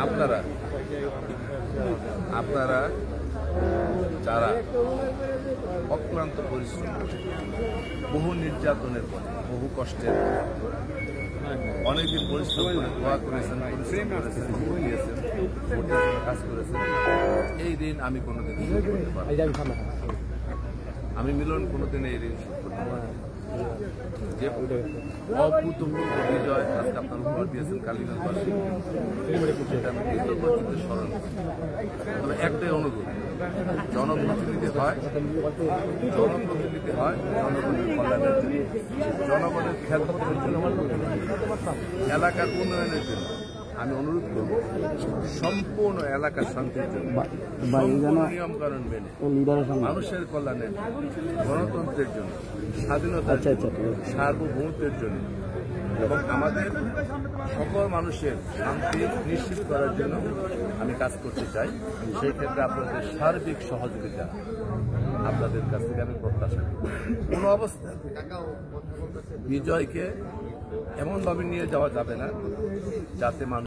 আপনারা আপনারা যারা অক্লান্ত পরিশ্রম, বহু নির্যাতনের পর, বহু কষ্টের পর, অনেকদিন পরিশ্রম করে দোয়া করেছেন, পরিশ্রম করেছেন, ভোট দিয়েছেন, ভোটের জন্য কাজ করেছেন, এই ঋণ আমি কোনোদিন শোধ করতে পারবো না। আমি মিলন কোনোদিন এই ঋণ শোধ করতে পারবো না। যে অভূতপূর্ব বিজয় আজকে আপনার উপহার দিয়েছেন কালীগঞ্জবাসী, সেটা আমি কৃতজ্ঞতার স্মরণ করি। তবে একটাই অনুরোধ, জনপ্রতিনিধি হয় জনগণের কল্যাণের জন্য, জনগণের খেদমতের জন্য, এলাকার উন্নয়নের জন্য। আমি অনুরোধ করব সম্পূর্ণ এলাকার শান্তির জন্য, নিয়ম কানুন মেনে, মানুষের কল্যাণের, গণতন্ত্রের জন্য, স্বাধীনতার জন্য, সার্বভৌমত্বের জন্য এবং আমাদের সকল মানুষের শান্তি নিশ্চিত করার জন্য আমি কাজ করতে চাই। সেই ক্ষেত্রে আপনাদের সার্বিক সহযোগিতা আপনাদের কাছ থেকে আমি প্রত্যাশা করি। কোনো অবস্থা বিজয়কে এমনভাবে নিয়ে যাওয়া যাবে না যাতে মানুষ